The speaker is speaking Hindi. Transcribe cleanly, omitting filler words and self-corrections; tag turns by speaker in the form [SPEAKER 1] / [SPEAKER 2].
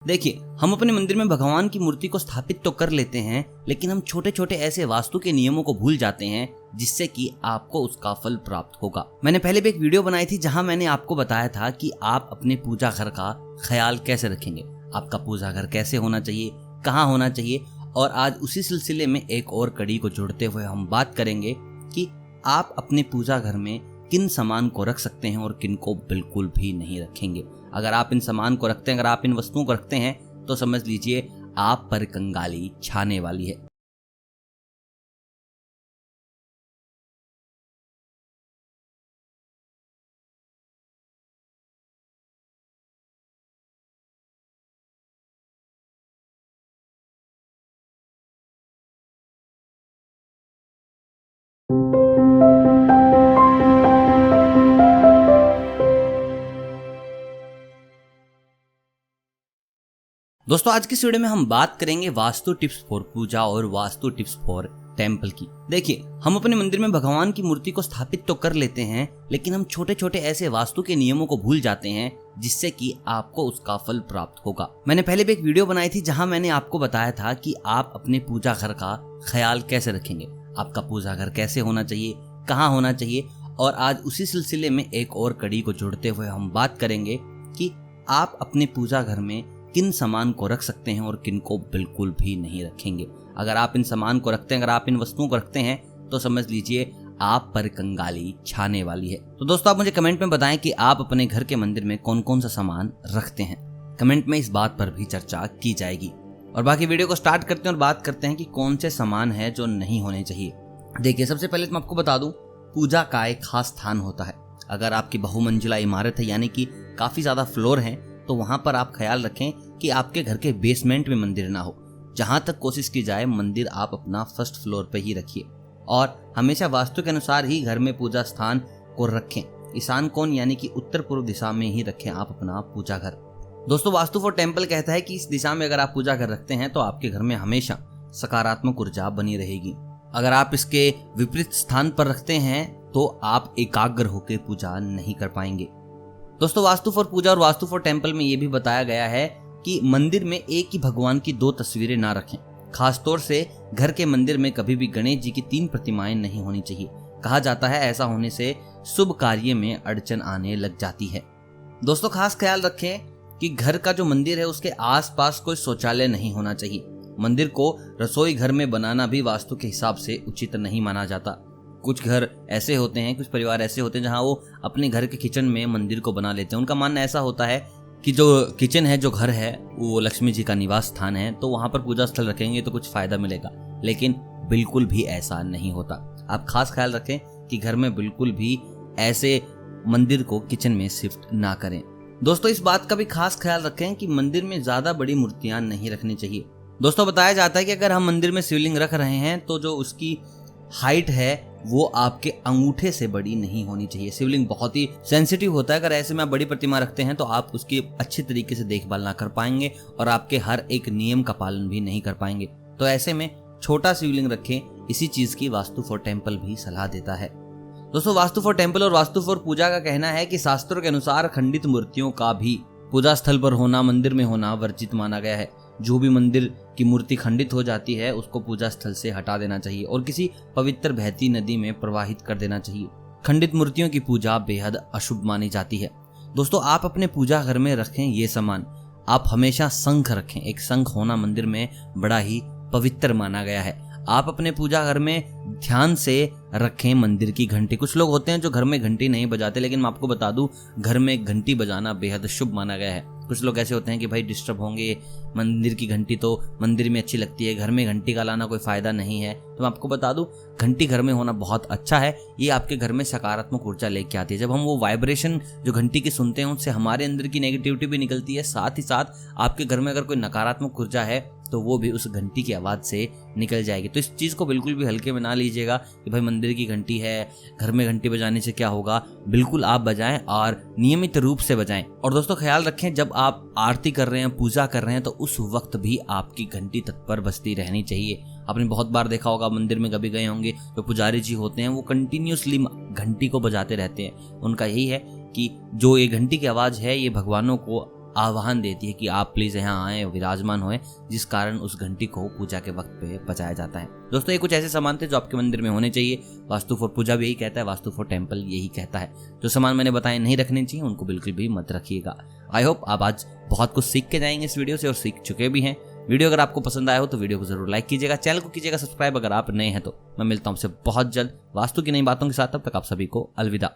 [SPEAKER 1] देखिए, हम अपने मंदिर में भगवान की मूर्ति को स्थापित तो कर लेते हैं, लेकिन हम छोटे छोटे ऐसे वास्तु के नियमों को भूल जाते हैं जिससे कि आपको उसका फल प्राप्त होगा। मैंने पहले भी एक वीडियो बनाई थी जहां मैंने आपको बताया था कि आप अपने पूजा घर का ख्याल कैसे रखेंगे, आपका पूजा घर कैसे होना चाहिए, कहाँ होना चाहिए। और आज उसी सिलसिले में एक और कड़ी को जोड़ते हुए हम बात करेंगे कि आप अपने पूजा घर में किन सामान को रख सकते हैं और किन को बिल्कुल भी नहीं रखेंगे। अगर आप इन सामान को रखते हैं, अगर आप इन वस्तुओं को रखते हैं तो समझ लीजिए आप पर कंगाली छाने वाली है। दोस्तों, आज की इस वीडियो में हम बात करेंगे वास्तु टिप्स फॉर पूजा और वास्तु टिप्स फॉर टेम्पल की। देखिए, हम अपने मंदिर में भगवान की मूर्ति को स्थापित तो कर लेते हैं, लेकिन हम छोटे छोटे ऐसे वास्तु के नियमों को भूल जाते हैं जिससे कि आपको उसका फल प्राप्त होगा। मैंने पहले भी एक वीडियो बनाई थी जहां मैंने आपको बताया था कि आप अपने पूजा घर का ख्याल कैसे रखेंगे, आपका पूजा घर कैसे होना चाहिए, कहाँ होना चाहिए। और आज उसी सिलसिले में एक और कड़ी को जोड़ते हुए हम बात करेंगे कि आप अपने पूजा घर में किन सामान को रख सकते हैं और किन को बिल्कुल भी नहीं रखेंगे। अगर आप इन सामान को रखते हैं, अगर आप इन वस्तुओं को रखते हैं तो समझ लीजिए आप पर कंगाली छाने वाली है। तो दोस्तों, आप मुझे कमेंट में बताएं कि आप अपने घर के मंदिर में कौन कौन सा सामान रखते हैं। कमेंट में इस बात पर भी चर्चा की जाएगी। और बाकी वीडियो को स्टार्ट करते हैं और बात करते हैं कि कौन से सामान है जो नहीं होने चाहिए। देखिए, सबसे पहले तो मैं आपको बता दूं, पूजा का एक खास स्थान होता है। अगर आपकी बहुमंजिला इमारत है, यानी कि काफी ज्यादा फ्लोर है, तो वहां पर आप ख्याल रखें कि आपके घर के बेसमेंट में मंदिर ना हो। जहां तक कोशिश की जाए मंदिर आप अपना फर्स्ट फ्लोर पे ही रखिए और हमेशा वास्तु के अनुसार ही घर में पूजा स्थान को रखें। ईशान कोण यानी कि उत्तर पूर्व दिशा में ही रखें आप अपना पूजा घर। दोस्तों, वास्तु फॉर टेम्पल कहता है कि इस दिशा में अगर आप पूजा घर रखते हैं तो आपके घर में हमेशा सकारात्मक ऊर्जा बनी रहेगी। अगर आप इसके विपरीत स्थान पर रखते हैं तो आप एकाग्र होकर पूजा नहीं कर पाएंगे। दोस्तों, वास्तु फॉर पूजा और वास्तु फॉर टेम्पल में यह भी बताया गया है कि मंदिर में एक ही भगवान की 2 तस्वीरें ना रखें। खासतौर से घर के मंदिर में कभी भी गणेश जी की 3 प्रतिमाएं नहीं होनी चाहिए। कहा जाता है ऐसा होने से शुभ कार्य में अड़चन आने लग जाती है। दोस्तों, खास ख्याल रखें कि घर का जो मंदिर है उसके आसपास कोई शौचालय नहीं होना चाहिए। मंदिर को रसोई घर में बनाना भी वास्तु के हिसाब से उचित नहीं माना जाता। कुछ घर ऐसे होते हैं, कुछ परिवार ऐसे होते हैं जहां वो अपने घर के किचन में मंदिर को बना लेते हैं। उनका मानना ऐसा होता है कि जो किचन है, जो घर है, वो लक्ष्मी जी का निवास स्थान है, तो वहां पर पूजा स्थल रखेंगे तो कुछ फायदा मिलेगा। लेकिन बिल्कुल भी ऐसा नहीं होता। आप खास ख्याल रखें कि घर में बिल्कुल भी ऐसे मंदिर को किचन में शिफ्ट ना करें। दोस्तों, इस बात का भी खास ख्याल रखें कि मंदिर में ज्यादा बड़ी मूर्तियां नहीं रखनी चाहिए। दोस्तों, बताया जाता है कि अगर हम मंदिर में शिवलिंग रख रहे हैं तो जो उसकी हाइट है वो आपके अंगूठे से बड़ी नहीं होनी चाहिए। शिवलिंग बहुत ही सेंसिटिव होता है। अगर ऐसे में आप बड़ी प्रतिमा रखते हैं तो आप उसकी अच्छी तरीके से देखभाल ना कर पाएंगे और आपके हर एक नियम का पालन भी नहीं कर पाएंगे। तो ऐसे में छोटा शिवलिंग रखें। इसी चीज की वास्तु फॉर टेम्पल भी सलाह देता है। दोस्तों, वास्तु फॉर टेम्पल और वास्तु फॉर पूजा का कहना है कि शास्त्रों के अनुसार खंडित मूर्तियों का भी पूजा स्थल पर होना, मंदिर में होना वर्जित माना गया है। जो भी मंदिर की मूर्ति खंडित हो जाती है उसको पूजा स्थल से हटा देना चाहिए और किसी पवित्र बहती नदी में प्रवाहित कर देना चाहिए। खंडित मूर्तियों की पूजा बेहद अशुभ मानी जाती है। दोस्तों, आप अपने पूजा घर में रखें ये सामान। आप हमेशा शंख रखें। एक शंख होना मंदिर में बड़ा ही पवित्र माना गया है। आप अपने पूजा घर में ध्यान से रखें मंदिर की घंटी। कुछ लोग होते हैं जो घर में घंटी नहीं बजाते, लेकिन मैं आपको बता दूं घर में घंटी बजाना बेहद शुभ माना गया है। कुछ लोग ऐसे होते हैं कि भाई डिस्टर्ब होंगे, मंदिर की घंटी तो मंदिर में अच्छी लगती है, घर में घंटी का लाना कोई फायदा नहीं है। तो मैं आपको बता दूं घंटी घर में होना बहुत अच्छा है। ये आपके घर में सकारात्मक ऊर्जा लेके आती है। जब हम वो वाइब्रेशन जो घंटी की सुनते हैं उससे हमारे अंदर की नेगेटिविटी भी निकलती है। साथ ही साथ आपके घर में अगर कोई नकारात्मक ऊर्जा है तो वो भी उस घंटी की आवाज से निकल जाएगी। तो इस चीज को बिल्कुल भी हल्के में ना लीजिएगा कि भाई मंदिर की घंटी है, घर में घंटी बजाने से क्या होगा। बिल्कुल आप बजाएं और नियमित रूप से बजाएं। और दोस्तों, ख्याल रखें जब आप आरती कर रहे हैं, पूजा कर रहे हैं, तो उस वक्त भी आपकी घंटी तत्पर बजती रहनी चाहिए। आपने बहुत बार देखा होगा, मंदिर में कभी गए होंगे, जो पुजारी जी होते हैं वो कंटिन्यूसली घंटी को बजाते रहते हैं। उनका यही है कि जो ये घंटी की आवाज है ये भगवानों को आह्वान देती है कि आप प्लीज यहाँ आए, विराजमान होए, जिस कारण उस घंटी को पूजा के वक्त पे बजाया जाता है। दोस्तों, ये कुछ ऐसे सामान थे जो आपके मंदिर में होने चाहिए। वास्तु फॉर पूजा भी यही कहता है, वास्तु फॉर टेम्पल यही कहता है। जो सामान मैंने बताए नहीं रखने चाहिए उनको बिल्कुल भी मत रखिएगा। आई होप आप आज बहुत कुछ सीख के जाएंगे इस वीडियो से, और सीख चुके भी हैं। वीडियो अगर आपको पसंद आया हो तो वीडियो को जरूर लाइक कीजिएगा, चैनल को कीजिएगा सब्सक्राइब अगर आप नए हैं तो। मैं मिलता हूं आपसे बहुत जल्द वास्तु की नई बातों के साथ। तब तक आप सभी को अलविदा।